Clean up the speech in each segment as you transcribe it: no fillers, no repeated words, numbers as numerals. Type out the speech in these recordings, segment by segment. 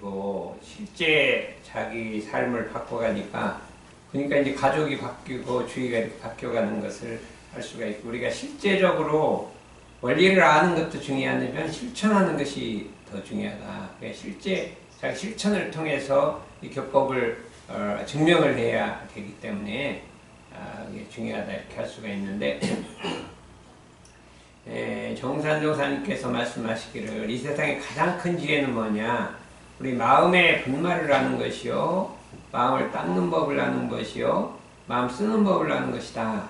바뀌고 실제 자기 삶을 바꿔가니까 그러니까 이제 가족이 바뀌고 주위가 이렇게 바뀌어가는 것을 할 수가 있고 우리가 실제적으로 원리를 아는 것도 중요하지만 실천하는 것이 더 중요하다. 그러니까 실제 자기 실천을 통해서 이 교법을 증명을 해야 되기 때문에 이게 중요하다 이렇게 할 수가 있는데 정산조사님께서 말씀하시기를 이 세상의 가장 큰 지혜는 뭐냐? 우리 마음의 분말을 아는 것이요, 마음을 닦는 법을 아는 것이요, 마음 쓰는 법을 아는 것이다.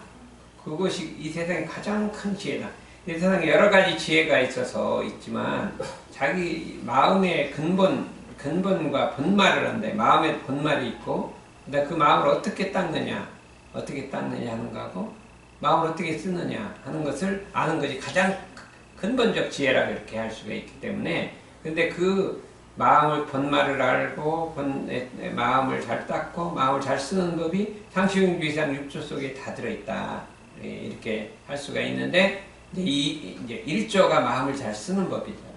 그것이 이 세상의 가장 큰 지혜다. 이 세상에 여러 가지 지혜가 있지만 자기 마음의 근본과 본말을 한다. 마음의 본말이 있고 그 마음을 어떻게 닦느냐 하는 거하고 마음을 어떻게 쓰느냐 하는 것을 아는 것이 가장 근본적 지혜라고 이렇게 할 수가 있기 때문에 근데 그 마음을 본말을 알고 마음을 잘 닦고 마음을 잘 쓰는 법이 상시용주의상 6조 속에 다 들어있다. 이렇게 할 수가 있는데 이제 1조가 마음을 잘 쓰는 법이잖아요.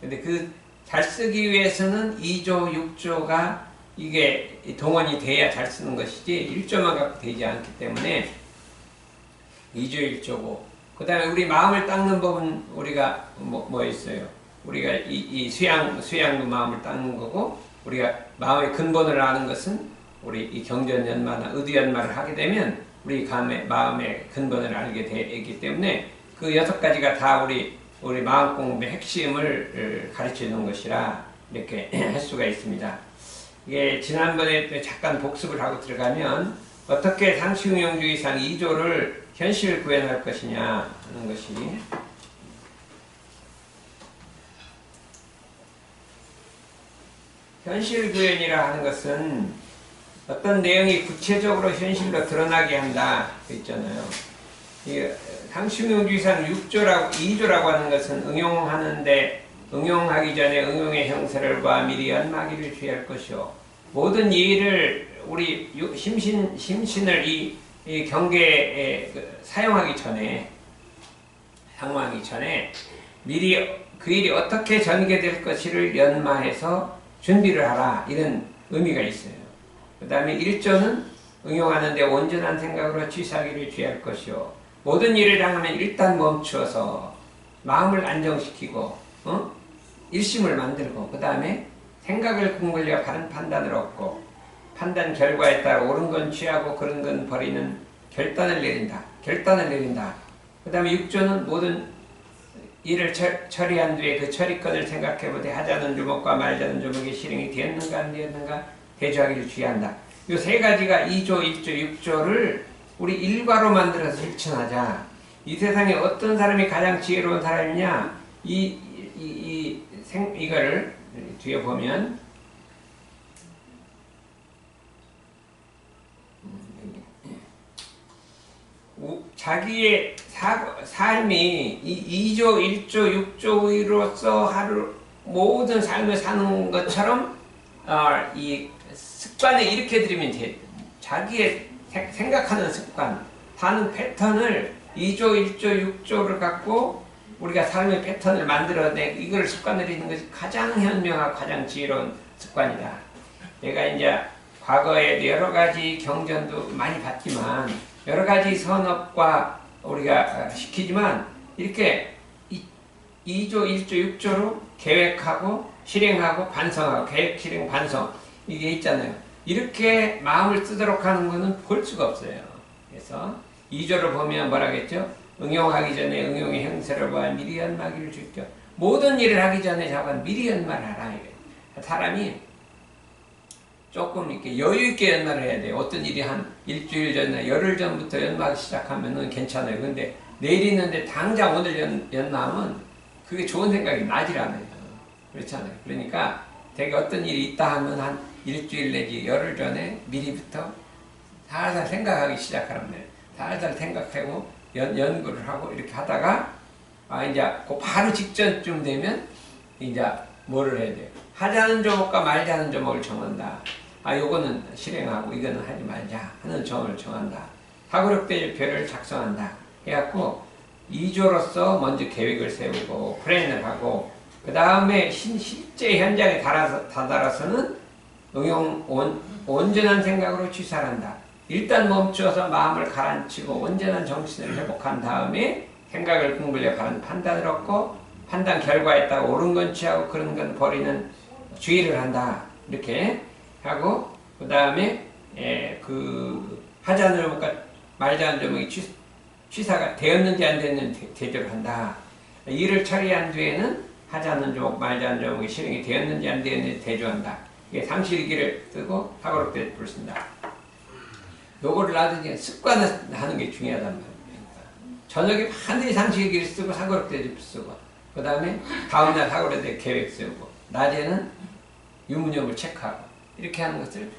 근데 그 잘 쓰기 위해서는 2조, 6조가 이게 동원이 돼야 잘 쓰는 것이지 1조만 갖고 되지 않기 때문에 2조 1조고 그 다음에 우리 마음을 닦는 법은 우리가 뭐 있어요? 우리가 이 수양도 마음을 닦는 거고 우리가 마음의 근본을 아는 것은 우리 이 경전연마나 의두연마를 하게 되면 우리 마음의 근본을 알게 되기 때문에 그 6가지가 다 우리 마음 공부의 핵심을 가르쳐 주는 것이라 이렇게 할 수가 있습니다. 이게 지난번에 잠깐 복습을 하고 들어가면 어떻게 상시응용주의상 2조를 현실 구현할 것이냐 하는 것이 현실 구현이라 하는 것은 어떤 내용이 구체적으로 현실로 드러나게 한다 그 있잖아요. 상시응용주의상 2조라고 하는 것은 응용하기 전에 응용의 형세를 봐 미리 연마기를 주의할 것이요. 모든 일을 우리 심신을 이 경계에 사용하기 전에 미리 그 일이 어떻게 전개될 것을 연마해서 준비를 하라 이런 의미가 있어요. 그 다음에 1조는 응용하는데 온전한 생각으로 취사하기를 주의할 것이요. 모든 일을 당하면 일단 멈추어서 마음을 안정시키고 일심을 만들고 그 다음에 생각을 국물려 바른 판단을 얻고 판단 결과에 따라 옳은 건 취하고 그런 건 버리는 결단을 내린다. 그 다음에 6조는 모든 일을 처리한 뒤에 그 처리권을 생각해보되 하자는 주목과 말자는 주목이 실행이 되었는가 안 되었는가 대조하기를 주의한다. 이 3가지가 2조, 1조, 6조를 우리 일과로 만들어서 실천하자. 이 세상에 어떤 사람이 가장 지혜로운 사람이냐? 이거를 뒤에 보면 자기의 삶이 이 2조, 1조, 6조로서 하루 모든 삶을 사는 것처럼 이 습관을 일으켜드리면 자기의 생각하는 습관, 사는 패턴을 2조, 1조, 6조를 갖고 우리가 삶의 패턴을 만들어내 이걸 습관을 있는 것이 가장 현명하고 가장 지혜로운 습관이다. 내가 이제 과거에 여러 가지 경전도 많이 봤지만 여러 가지 선업과 우리가 시키지만 이렇게 2조, 1조, 6조로 계획하고 실행하고 반성하고 계획, 실행, 반성 이게 있잖아요. 이렇게 마음을 쓰도록 하는 것은 볼 수가 없어요. 그래서 2조를 보면 뭐라겠죠? 응용하기 전에 응용의 형세를 봐 미리 연마기를 줄겨. 모든 일을 하기 전에 자관 미리 연마를 하라. 사람이 조금 이렇게 여유 있게 연마를 해야 돼요. 어떤 일이 한 일주일 전이나 열흘 전부터 연마하기 시작하면은 괜찮아요. 근데 내일 있는데 당장 오늘 연마하면 그게 좋은 생각이 나질 않아요. 그렇잖아요. 그러니까 되게 어떤 일이 있다 하면 한 일주일 내지 열흘 전에 미리부터 살살 생각하기 시작하면 돼요. 살살 생각하고 연구를 하고 이렇게 하다가 이제 그 바로 직전쯤 되면 이제 뭐를 해야 돼요? 하자는 조목과 말자는 조목을 정한다. 요거는 실행하고 이거는 하지 말자 하는 점을 정한다. 사고력대표를 작성한다. 해갖고 2조로서 먼저 계획을 세우고 플랜을 하고 그 다음에 실제 현장에 다다라서는 온전한 생각으로 취사한다. 일단 멈추어서 마음을 가라앉히고 온전한 정신을 회복한 다음에 생각을 근거로 바른 판단을 얻고 판단 결과에 따라 옳은 건 취하고 그런 건 버리는 주의를 한다. 이렇게 하고 그 다음에 그 하지 않는 조목과 말지 않는 조목이 취사가 되었는지 안 됐는지 대조를 한다. 일을 처리한 뒤에는 하지 않는 조목, 말지 않는 조목이 실행이 되었는지 안 되었는지 대조한다. 이게 상실기를 쓰고 사고로 대조를 쓴다. 요거를 나중에 습관을 하는 게 중요하단 말이에요. 저녁에 반드시 상실기를 쓰고 사고로 대조를 쓰고 그 다음에 다음날 사고로 대조 계획 쓰고 낮에는 유문역을 체크하고 이렇게 하는 것을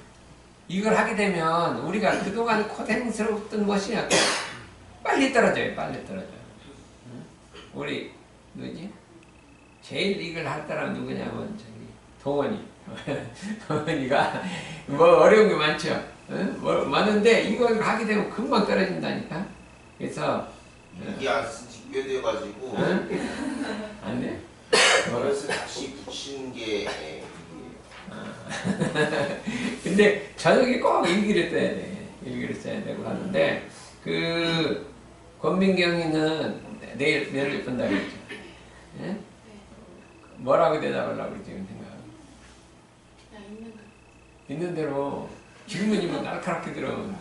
이걸 하게 되면 우리가 그동안 고생스러웠던 것이 빨리 떨어져요. 빨리 떨어져요. 우리 누구지? 제일 이걸 할 사람 누구냐면 저기 동원이. 동원이가 뭐 어려운 게 많죠. 뭐 많은데 이걸 하게 되면 금방 떨어진다니까. 그래서 이게 안 직배돼가지고 안 돼? 그래서 다시 붙이는 게 근데 저녁에 꼭 일기를 써야 돼. 일기를 써야 되고 하는데 그 권민경이는 내일 본다 그랬죠. 예? 뭐라고 대답하려고 그러지? 그냥 있는 거. 있는 대로 질문이면 날카롭게 들어오면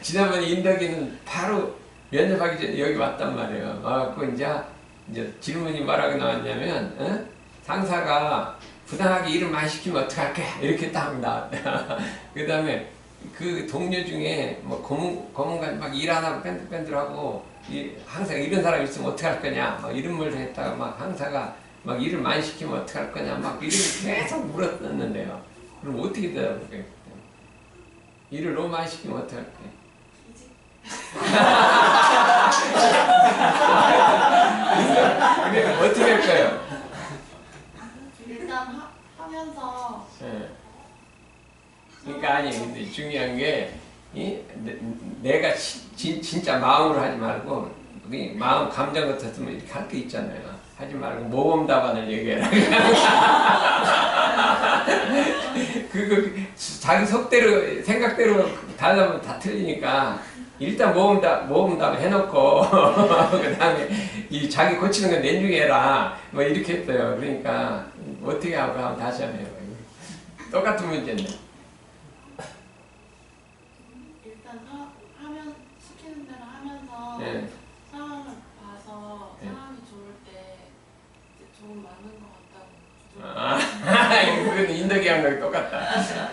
지난번에 인덕이는 바로 면접하기 전에 여기 왔단 말이에요. 그 이제 질문이 뭐라고 나왔냐면 상사가 부당하게 일을 많이 시키면 어떡할게? 이렇게 딱 나왔다. 그 다음에 그 동료 중에 뭐 고문관 막 일 안 하고 뺀들뺀들하고 항상 이런 사람 있으면 어떡할 거냐? 막 이런 말을 했다가 막 상사가 막 일을 많이 시키면 어떡할 거냐? 막 이런 계속 물었는데요. 그럼 어떻게 대답할까요? 일을 너무 많이 시키면 어떡할까요? 근데 어떻게 할까요? 일단 하면서 네. 그러니까 아니 근데 중요한 게 내가 진짜 마음으로 하지 말고 마음 감정 같았으면 이렇게 할 게 있잖아요. 하지 말고 모범 답안을 얘기해라. 그거 자기 속대로 생각대로 달라면 다 틀리니까 일단 모범 답 해놓고 그 다음에 이 자기 고치는 건 내중에 해라. 뭐 이렇게 했어요. 그러니까 어떻게 하고 하면 다시 하면 해요. 똑같은 문제인데. 일단 하면 시키는 대로 하면서 네. 상황을 봐서 네. 상황이 좋을 때 이제 좀 많은 것 같다고. 그건 인덕이 한 거랑 똑같다.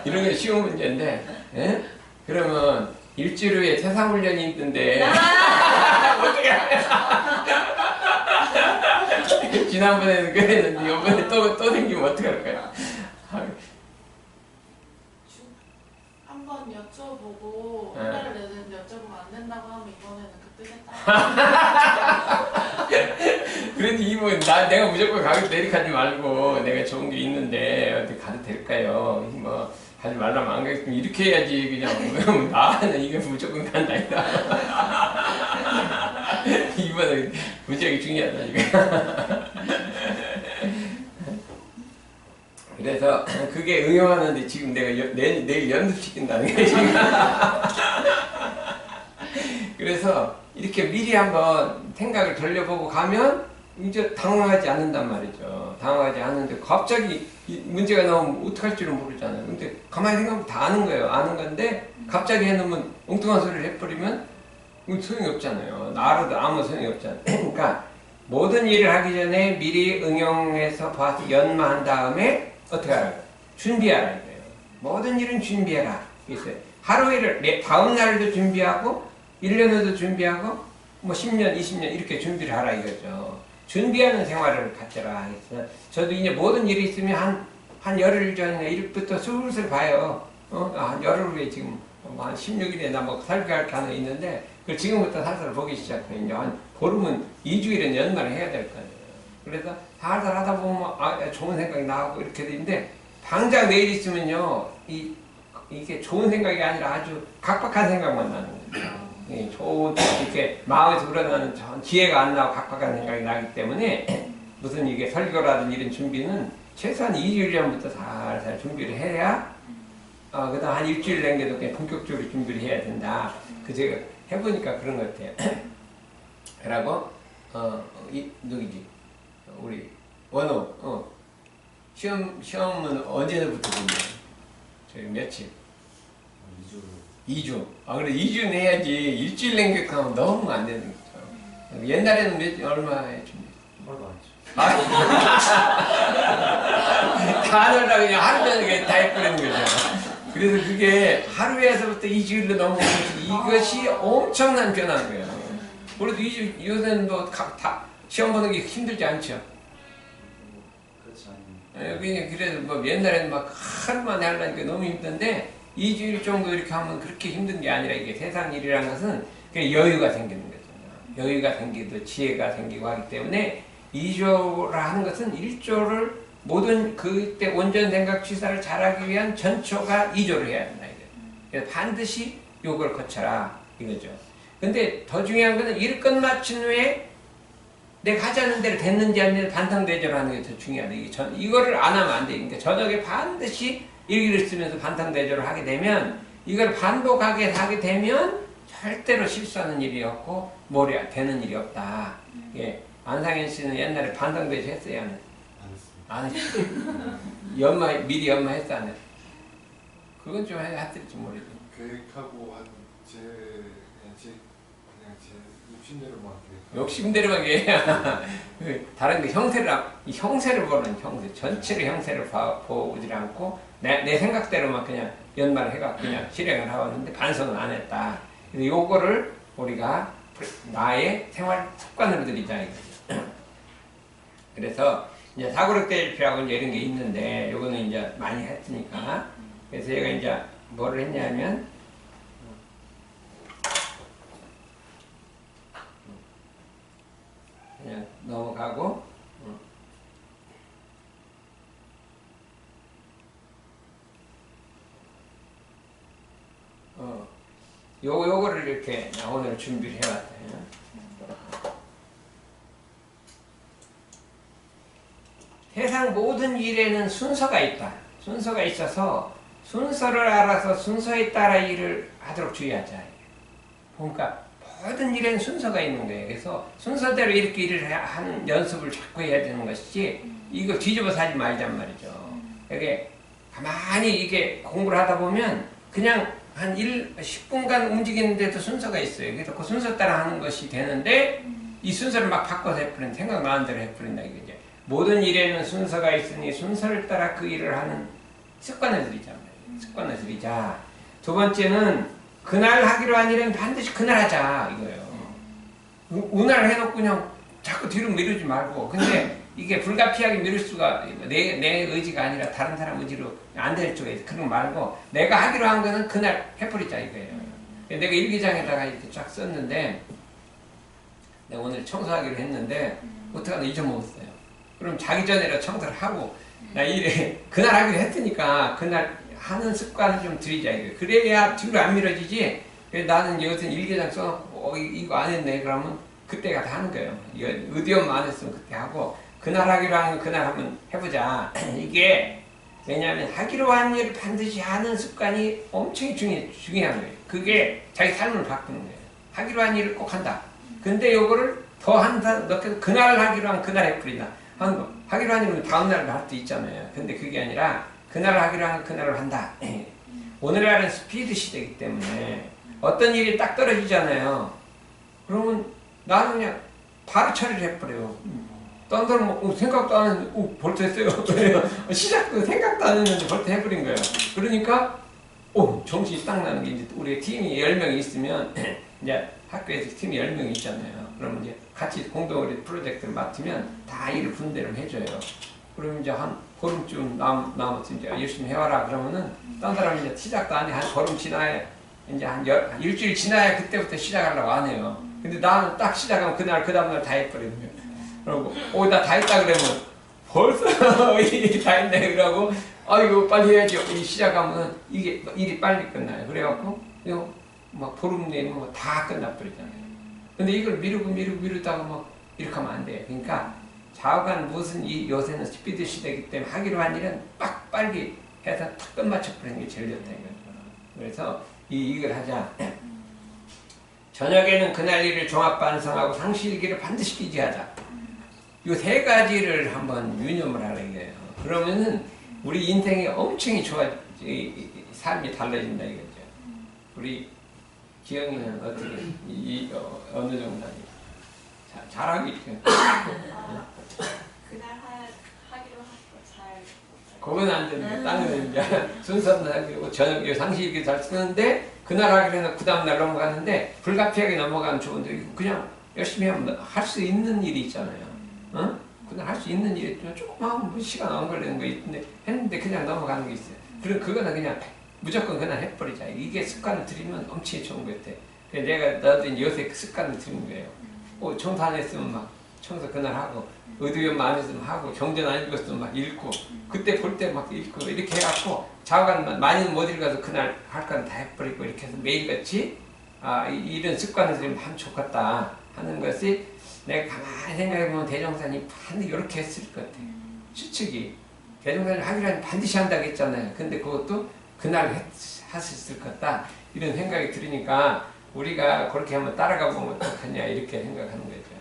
이런 게 쉬운 문제인데, 예? 그러면 일주일 후에 세상훈련이 있던데, 어떻게 하냐? 지난번에는 그랬는데, 이번에 또 생기면 어떡할까요? 한번 여쭤보고 네. 혼례를 내는데 여쭤보면 안 된다고 하면 이번에는 그 뜻에 따라. 그래도 이분 내가 무조건 가격 내리하지 말고 내가 좋은 게 있는데 어떻게 가도 될까요? 뭐 하지 말라면 안 가겠으면 이렇게 해야지 그냥 나는 이거 무조건 간다 이번에 무지하게 중요하다 이거. 그래서 그게 응용하는데 지금 내가 내일 연습시킨다는 게 지금. 그래서 이렇게 미리 한번 생각을 돌려보고 가면 이제 당황하지 않는단 말이죠. 당황하지 않는데 갑자기 문제가 나오면 어떡할 줄은 모르잖아요. 근데 가만히 생각하면 다 아는 거예요. 아는 건데 갑자기 해놓으면 엉뚱한 소리를 해버리면 소용이 없잖아요. 나로도 아무 소용이 없잖아요. 그러니까 모든 일을 하기 전에 미리 응용해서 봐서 연마한 다음에 어떻게 하라고요? 준비하라 이거예요. 모든 일은 준비해라. 있어요. 하루 일을 다음 날도 준비하고 1년 후도 준비하고 뭐 10년, 20년 이렇게 준비를 하라 이거죠. 준비하는 생활을 갖춰라. 그래서 저도 이제 모든 일이 있으면 한 열흘 전에 일부터 슬슬 봐요. 한 열흘 후에 지금 한 16일에 나 뭐 설교할 게 하나 있는데 그걸 지금부터 살살 보기 시작해요. 이제 한 보름은 2주일은 연말에 해야 될 거 아니에요. 그래서 살살 하다 보면 좋은 생각이 나오고 이렇게 되는데 당장 내일 있으면요 이게 좋은 생각이 아니라 아주 각박한 생각만 나는 거예요. 좋은 이렇게 마음에서 우러나는 지혜가 안 나고 각박한 생각이 나기 때문에 무슨 이게 설교라든지 이런 준비는 최소한 2주일 전부터 살살 준비를 해야 그다음 한 일주일 남겨도 그냥 본격적으로 준비를 해야 된다. 그 제가 해보니까 그런 것 같아요. 그러고 누구지? 우리 원호 시험은 언제부터 보냐? 저희 며칠? 2주. 그래 2주 내야지. 일주일 남겨가면 너무 안 되는 거죠. 옛날에는 얼마에 준비? 얼마도 안 했죠. 다 하느라 그냥 하루 전에 다 해버리는 거죠. 그래서 그게 하루에서부터 2주일로 넘어오면 이것이 엄청난 변화인 거예요. 그래도 2주, 요새는 뭐 다 시험 보는 게 힘들지 않죠? 그렇지 않습니다. 그래서 뭐 옛날에는 막 하루 만에 하려니까 너무 힘든데 2주일 정도 이렇게 하면 그렇게 힘든 게 아니라 이게 세상 일이라는 것은 여유가 생기는 거잖아요. 여유가 생기고 지혜가 생기고 하기 때문에 2조라 하는 것은 1조를 모든 그때 온전 생각 취사를 잘하기 위한 전초가 2조를 해야 된다. 그래서 반드시 요걸 거쳐라 이거죠. 근데 더 중요한 것은 일 끝마친 후에 내가 하자는 대로 됐는지 안 됐는지 반탕대조를 하는 게 더 중요하다. 이거를 안 하면 안 돼. 그러니까 저녁에 반드시 일기를 쓰면서 반탕대조를 하게 되면 이걸 반복하게 하게 되면 절대로 실수하는 일이 없고 뭐래 되는 일이 없다. 예. 안상현 씨는 옛날에 반탕대조 했어요? 안 했어요? 미리 연마했어? 안 했어? 그건 좀 했을지 모르겠어. 계획하고 그냥 제 욕심대로만 계획하고. 욕심대로만 계획. 다른 게 형세를 보는 형세, 전체의 형세를 보지 않고 내 생각대로만 그냥 연말을 해가 그냥 실행을 하고 있는데 반성은 안 했다. 그래서 요거를 우리가 나의 생활 습관으로 들이자 이거죠. 그래서 이제 사고력대일표라고 이제 이런 게 있는데 요거는 이제 많이 했으니까 그래서 얘가 이제 뭐를 했냐면 그냥 넘어가고 요거를 이렇게 오늘 준비를 해왔어요. 세상 모든 일에는 순서가 있다. 순서가 있어서 순서를 알아서 순서에 따라 일을 하도록 주의하자. 그러니까 모든 일에는 순서가 있는 거예요. 그래서 순서대로 이렇게 일을 하는 연습을 자꾸 해야 되는 것이지 이거 뒤집어서 하지 말잔 말이죠. 이게 가만히 이게 공부를 하다 보면 그냥 한 10분간 움직이는데도 순서가 있어요. 그래서 그 순서 따라 하는 것이 되는데 이 순서를 막 바꿔서 해버린 생각나는 대로 해버린다 이거죠. 모든 일에는 순서가 있으니 순서를 따라 그 일을 하는 습관을 들이자. 습관을 들이자. 두 번째는 그날 하기로 한 일은 반드시 그날 하자 이거예요. 오늘 해놓고 그냥 자꾸 뒤로 미루지 말고. 근데 이게 불가피하게 미룰 수가 내 의지가 아니라 다른 사람 의지로 안 될 수가 있어. 그런 거 말고 내가 하기로 한 거는 그날 해버리자 이거예요. 내가 일기장에다가 이렇게 쫙 썼는데 내가 오늘 청소하기로 했는데 어떡하나 잊어먹었어요. 그럼 자기 전에라 청소를 하고 나 일에 그날 하기로 했으니까 그날 하는 습관을 좀 들이자 이거예요. 그래야 뒤로 안 미뤄지지. 나는 여기서 일기장 써놓고 이거 안 했네 그러면 그때가 다 하는 거예요. 이거 의디엄만 안 했으면 그때 하고 그날 하기로 한 거 그날 한번 해보자. 이게 왜냐하면 하기로 한 일을 반드시 하는 습관이 엄청 중요한 거예요. 그게 자기 삶을 바꾸는 거예요. 하기로 한 일을 꼭 한다. 근데 요거를 더 한다. 그날 하기로 한 그날 해버린다. 하기로 한 일은 다음날 할 수 있잖아요. 근데 그게 아니라 그날 하기로 한 그날을 한다. 오늘날은 스피드 시대이기 때문에 어떤 일이 딱 떨어지잖아요. 그러면 나는 그냥 바로 처리를 해버려요. 딴 사람 생각도 안 했는데 벌써 했어요. 시작도 생각도 안 했는데 벌써 해버린 거예요. 그러니까 정신이 딱 나는 게 이제 우리 팀이 10명이 있으면 이제 학교에서 팀이 10명이 있잖아요. 그러면 이제 같이 공동으로 프로젝트를 맡으면 다 일을 분배를 해줘요. 그러면 이제 한 보름쯤 남았으면 이제 열심히 해와라 그러면은 딴 사람이 이제 시작도 안 해. 한 보름 지나야 이제 한 일주일 지나야 그때부터 시작하려고 안 해요. 근데 나는 딱 시작하면 그날 그 다음날 다 해버리는 거예요. 그러고 나 다 했다 그러면 벌써 일이 다 했네 그러고 이거 빨리 해야지. 시작하면 이게 일이 빨리 끝나요. 그래갖고 막 보름 내면 뭐 다 끝나버리잖아요. 근데 이걸 미루다가 뭐 이렇게 하면 안 돼요. 그러니까 좌우간 무슨 이 요새는 스피드 시대이기 때문에 하기로 한 일은 빨리 해서 탁 끝마쳐버리는 게 제일 좋다 이거죠. 그래서 이걸 하자. 저녁에는 그날 일을 종합 반성하고 상시일기를 반드시 기재하자. 이 세 가지를 한번 유념을 하라 이거예요. 그러면은 우리 인생이 엄청 삶이 달라진다 이거죠. 우리 기영이는 어떻게 어느 정도 하니? 잘하고 있죠. 그날 하기로 하고 잘. 그건 안 되는데 다른 이제 순서는 저녁 상시일기 잘 쓰는데 그날 하기로 해서 그 다음날 넘어가는데 불가피하게 넘어가면 좋은데 그냥 열심히 하면 할 수 있는 일이 있잖아요. 어? 그날 할 수 있는 일이 조금 하면 시간 안 걸리는 거 있는데 했는데 그냥 넘어가는 게 있어요. 그럼 그거는 그냥 무조건 그날 해버리자. 이게 습관을 들이면 엄청 좋은 것 같아. 그래서 내가 나도 이제 요새 그 습관을 들인 거예요. 청소 안 했으면 막 청소 그날 하고 의료연 안 했으면 하고 경전 안 읽었으면 막 읽고 그때 볼 때 막 읽고 이렇게 해갖고 좌우간 많이는 못 읽어서 그날 할 건 다 해버리고 이렇게 해서 매일같이 이런 습관을 들이면 참 좋겠다 하는 것이 내가 가만히 생각해보면 대종사님 반드시 이렇게 했을 것 같아요. 추측이 대종사님 하기로 하면 반드시 한다고 했잖아요. 근데 그것도 그날 하셨을 것 같다 이런 생각이 들으니까 우리가 그렇게 한번 따라가 보면 어떡하냐 이렇게 생각하는 거죠.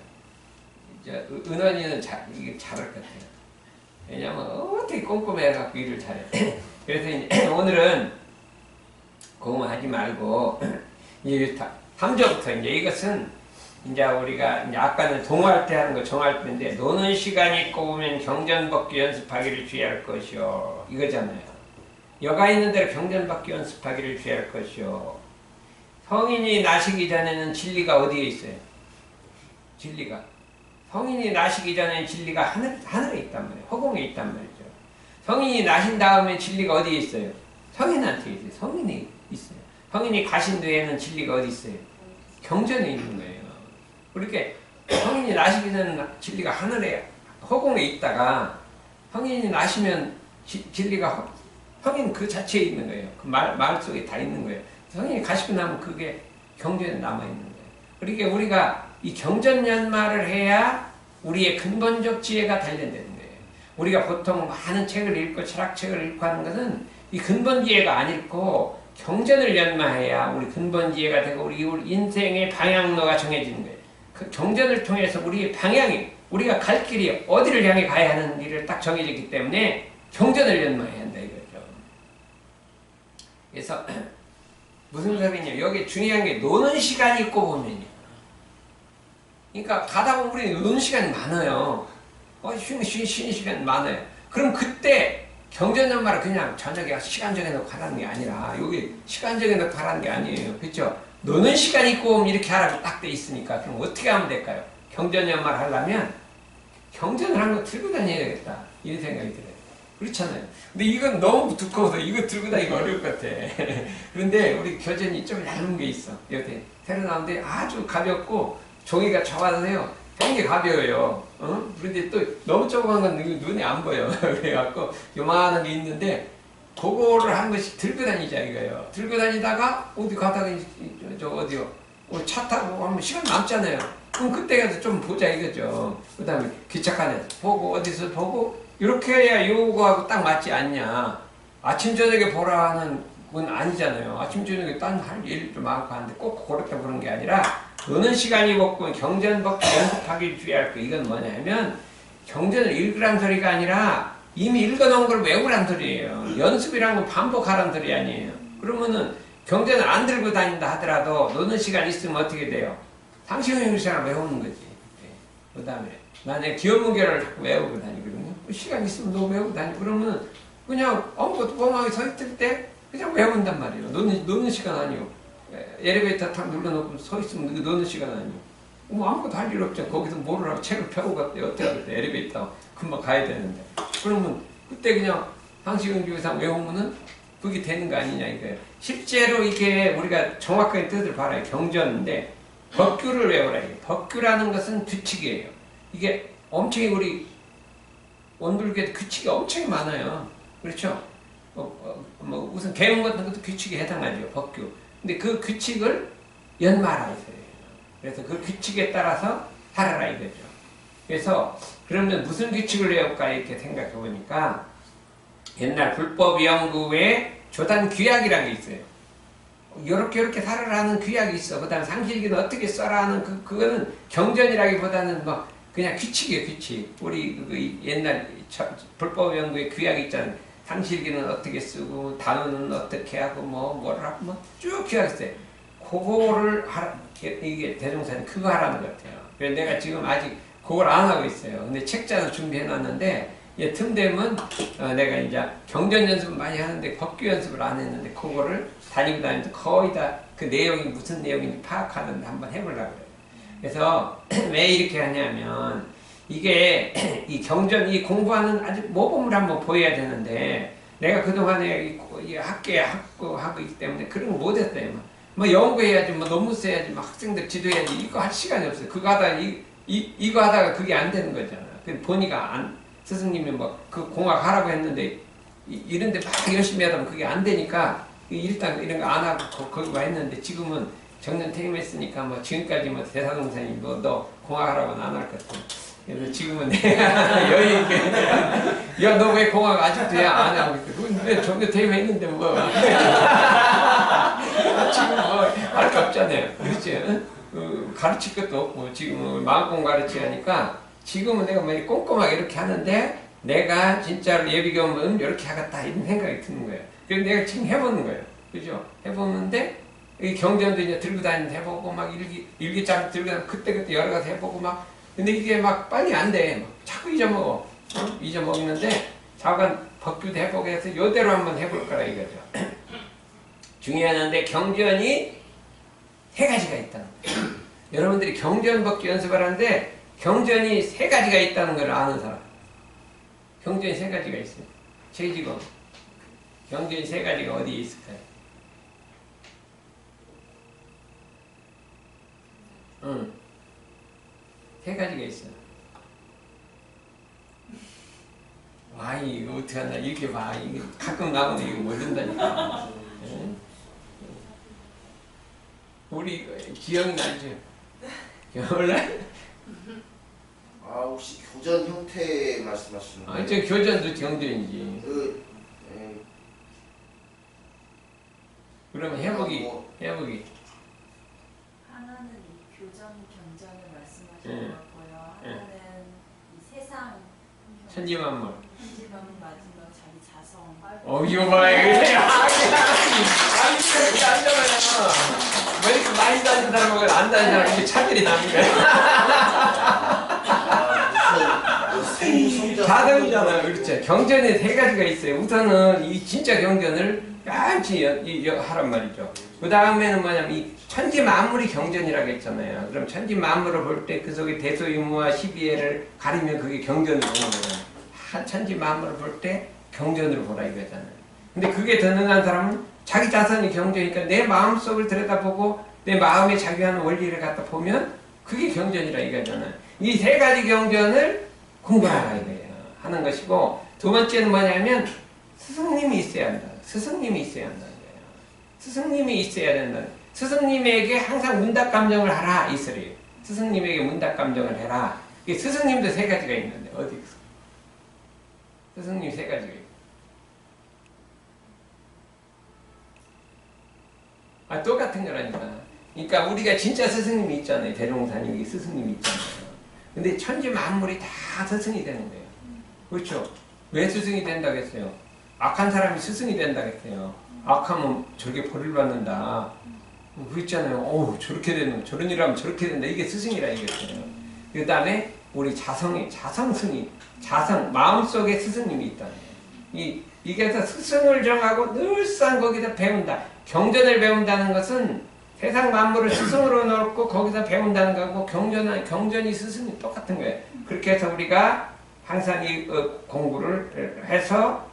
이제 은원이는 이게 잘할 것 같아요. 왜냐면 어떻게 꼼꼼해갖고 일을 잘해. 그래서 이제 오늘은 그거 하지 말고 이제 3조부터 이제 이것은 이제 우리가 이제 아까는 동화할 때 하는 거 정할 때인데 노는 시간이 있고 보면 경전법기 연습하기를 주의할 것이요 이거잖아요. 여가 있는 대로 경전법기 연습하기를 주의할 것이요. 성인이 나시기 전에는 진리가 어디에 있어요? 진리가 성인이 나시기 전에는 진리가 하늘에 있단 말이에요. 허공에 있단 말이죠. 성인이 나신 다음에 진리가 어디에 있어요? 성인한테 있어요. 성인이 있어요. 성인이 가신 뒤에는 진리가 어디 있어요? 경전에 있는 거예요. 그렇게 성인이 나시기 전에는 진리가 하늘에 허공에 있다가 성인이 나시면 진리가 성인 그 자체에 있는 거예요. 그 말 속에 다 있는 거예요. 성인이 가시고 나면 그게 경전에 남아있는 거예요. 그러니까 우리가 이 경전연마를 해야 우리의 근본적 지혜가 단련되는 거예요. 우리가 보통 많은 책을 읽고 철학책을 읽고 하는 것은 이 근본 지혜가 안 읽고 경전을 연마해야 우리 근본 지혜가 되고 우리 인생의 방향로가 정해지는 거예요. 그 경전을 통해서 우리의 방향이 우리가 갈 길이 어디를 향해 가야 하는 일을 딱 정해지기 때문에 경전을 연마해야 한다 이거죠. 그래서 무슨 소리냐? 여기 중요한 게 노는 시간이 있고 보면요. 그러니까 가다 보면 우리 노는 시간이 많아요. 쉬는 시간이 많아요. 그럼 그때 경전연마를 그냥 저녁에 시간 정해놓고 하라는 게 아니라 여기 시간 정해놓고 하라는 게 아니에요. 그렇죠? 노는 시간이 있고 보면 이렇게 하라고 딱 돼 있으니까 그럼 어떻게 하면 될까요? 경전연마를 하려면 경전을 한 거 들고 다녀야겠다. 이런 생각이 들어요. 그렇잖아요. 근데 이건 너무 두꺼워서 이거 들고 다니기 어려울 것 같아. 그런데 우리 교전이 좀 얇은 게 있어. 이렇게 새로 나오는데 아주 가볍고 종이가 좋아서요. 굉장히 가벼워요. 그런데 또 너무 조그만 건 눈에 안 보여. 그래갖고 요만한 게 있는데 그거를 한 번씩 들고 다니자 이거예요. 들고 다니다가 어디 가다가 차 타고 하면 시간 남잖아요. 그럼 그때 가서 좀 보자 이거죠. 그 다음에 기차칸에서 보고 어디서 보고 이렇게 해야 요거하고 딱 맞지 않냐. 아침 저녁에 보라는 건 아니잖아요. 아침 저녁에 딴 할 일도 많고 하는데 꼭 그렇게 보는 게 아니라 노는 시간이 먹고 경전법기 연습하기 주의할 거. 이건 뭐냐면 경전을 읽으란 소리가 아니라 이미 읽어놓은 걸 외우란 소리예요. 연습이란 건 반복하란 소리 아니에요. 그러면은 경전을 안 들고 다닌다 하더라도 노는 시간 있으면 어떻게 돼요? 상식의 시간을 외우는 거지. 그 다음에 나는 기업문결을 자꾸 외우고 다니거든요. 시간 있으면 너 외우고 다니고 그러면 그냥 아무것도 뻥하게 서 있을 때 그냥 외운단 말이에요. 노는 시간 아니요. 엘리베이터 탁 눌러놓고 서 있으면 노는 시간 아니요. 뭐 아무것도 할 일 없죠. 거기서 뭐를 하고 책을 펴고 갔대. 어떻게 하겠대. 엘리베이터 금방 가야 되는데. 그러면 그때 그냥 상식응주의상 외우면은 그게 되는 거 아니냐 이거예요. 실제로 이게 우리가 정확하게 뜻을 봐라요. 경전인데 법규를 외우라. 법규라는 것은 규칙이에요. 이게 엄청 우리 원불교에도 규칙이 엄청 많아요. 그렇죠? 뭐 우선 계문 같은 것도 규칙에 해당하죠. 법규. 근데 그 규칙을 연마하라 했어요. 그래서 그 규칙에 따라서 살아라 이거죠. 그래서 그러면 무슨 규칙을 외울까 이렇게 생각해 보니까 옛날 불법 연구에 조단 규약이라는 게 있어요. 요렇게 살아라는 규약이 있어. 그 다음에 상실기는 어떻게 써라 하는 그거는 경전이라기보다는 뭐 그냥 규칙이에요, 규칙. 우리 그 옛날 불법 연구의 규약이 있잖아요. 상실기는 어떻게 쓰고 단어는 어떻게 하고 뭐를 하고 뭐 쭉 규약이 있어요. 그거를 하라. 이게 대종사는 그거 하라는 것 같아요. 그래서 내가 지금 아직 그걸 안 하고 있어요. 근데 책자도 준비해 놨는데 틈 되면 내가 이제 경전 연습을 많이 하는데 법규 연습을 안 했는데 그거를 다니고 다니면서 거의 다 그 내용이 무슨 내용인지 파악하는데 한번 해보려고 그래요. 그래서 왜 이렇게 하냐면 이게 이 경전 이 공부하는 아주 모범을 한번 보여야 되는데 내가 그동안에 이 학계에 하고 있기 때문에 그런 거 못했어요. 뭐 연구해야지 뭐 논문 써야지 뭐 학생들 지도해야지 이거 할 시간이 없어요. 그거 하다가 이거 하다가 그게 안 되는 거잖아. 보니까 스승님이 뭐 그 공학 하라고 했는데 이런데 막 열심히 하다 보면 그게 안 되니까 일단 이런 거 안 하고 거기가 했는데 지금은 정년 퇴임했으니까 뭐 지금까지 뭐 대사동생이 뭐 너 공학하라고는 안 할 것 같아. 그래서 지금은 내가 여유 있게 야 너 왜 공학 아직도 안 하고 있어? 왜 정년 퇴임했는데 뭐 지금 뭐 할 거 없잖아요. 그렇지? 가르칠 것도 없고 지금은 마음공 가르치야 하니까 지금은 내가 뭐 꼼꼼하게 이렇게 하는데 내가 진짜로 예비교문 이렇게 하겠다 이런 생각이 드는 거예요. 그래서 내가 지금 해보는 거예요. 그죠? 해보는데 이 경전도 이제 들고 다니면서 해보고 막 일기장 들고 다니면서 그때 여러 가지 해보고 막 근데 이게 막 빨리 안 돼. 막 자꾸 잊어먹어. 잊어먹는데 잠깐 법규도 해보고 해서 요대로 한번 해볼 거라 이거죠. 중요한데 경전이 세 가지가 있다는 거예요. 여러분들이 경전 법규 연습을 하는데 경전이 세 가지가 있다는 걸 아는 사람. 경전이 세 가지가 있어요. 최지검. 경전이 세 가지가 어디에 있을까요? 응. 세 가지가 있어요. 와, 이거 어떡하나. 이렇게 봐. 이게 가끔 나오는데 이거 모른다니까. 응? 우리 기억나죠? 몰라? 혹시 교전 형태 말씀하시는 거예요? 저 교전도 경전이지. 그러면 해보기. 하나는 이 교전 경전을 말씀하시는 거고요. 하나는 이 세상 천지만물. 천지만물 마지막 자기 자성. 이거 봐, 이거. 이렇게 앉아봐요. 왜 이렇게 많이 다닌 사람하고 안 다닌 사람 이렇게 차별이 나는 거야? 자성이잖아요. 그렇죠. 경전에 세 가지가 있어요. 우선은 이 진짜 경전을 깐치 하란 말이죠. 그 다음에는 뭐냐면 이 천지 만물이 경전이라고 했잖아요. 그럼 천지 만물을 볼 때 그 속에 대소유무와 시비애를 가리면 그게 경전으로 보는 거예요. 천지 만물을 볼 때 경전으로 보라 이거잖아요. 근데 그게 더 능한 사람은 자기 자선이 경전이니까 내 마음속을 들여다보고 내 마음에 작용하는 원리를 갖다 보면 그게 경전이라 이거잖아요. 이 세 가지 경전을 공부하라 이거예요. 하는 것이고 두 번째는 뭐냐면 스승님이 있어야 한다. 스승님이 있어야 한다는 거예요. 스승님이 있어야 된다. 스승님에게 항상 문답감정을 하라 이 소리예요. 스승님에게 문답감정을 해라. 스승님도 세 가지가 있는데 어디 있어? 스승님 세 가지가 있어. 똑같은 거라니까. 그러니까 우리가 진짜 스승님이 있잖아요. 대종사님이 스승님이 있잖아요. 근데 천지 만물이 다 스승이 되는 거예요. 그렇죠? 왜 스승이 된다고 했어요? 악한 사람이 스승이 된다고 했어요. 악하면 저렇게 벌을 받는다. 그랬잖아요. 저렇게 되는, 저런 일 하면 저렇게 된다. 이게 스승이라 이거였어요. 그 다음에 우리 자성스님, 마음속에 스승님이 있다는 거예요. 이게 스승을 정하고 늘상 거기다 배운다. 경전을 배운다는 것은 세상 만물을 스승으로 놓고 거기서 배운다는 거고 경전이 스승이 똑같은 거예요. 그렇게 해서 우리가 항상 이 공부를 해서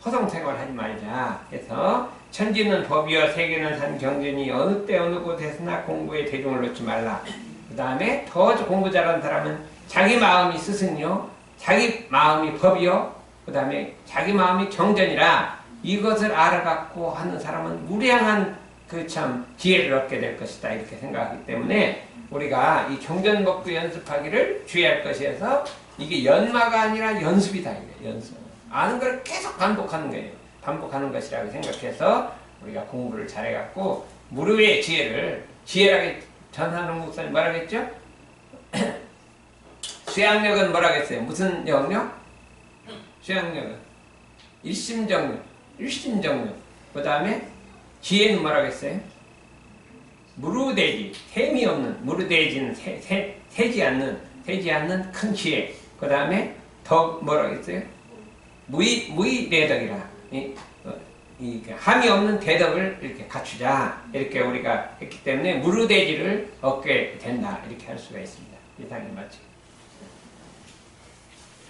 허송생활 하지 말자. 해서 천지는 법이여 세계는 산 경전이 어느 때 어느 곳에서나 공부에 대중을 놓지 말라. 그 다음에 더 공부 잘하는 사람은 자기 마음이 스승이요 자기 마음이 법이요 그 다음에 자기 마음이 경전이라 이것을 알아갖고 하는 사람은 무량한 그 참 지혜를 얻게 될 것이다 이렇게 생각하기 때문에 우리가 이 경전법도 연습하기를 주의할 것이어서 이게 연마가 아니라 연습이다 이게 연습. 아는 걸 계속 반복하는 거예요. 반복하는 것이라고 생각해서 우리가 공부를 잘해갖고 무료의 지혜라고 전하는 목사님 뭐라고 했죠? 수양력은 뭐라고 했어요? 무슨 영역? 수양력은 일심정력, 일심정력. 그 다음에 지혜는 뭐라고 했어요? 무르대지, 셈이 없는, 무르대지는 세지 않는 큰 지혜. 그 다음에 더 뭐라고 했어요? 무의대덕이라. 함이 없는 대덕을 이렇게 갖추자. 이렇게 우리가 했기 때문에 무르대지를 얻게 된다. 이렇게 할 수가 있습니다. 이상이 맞죠?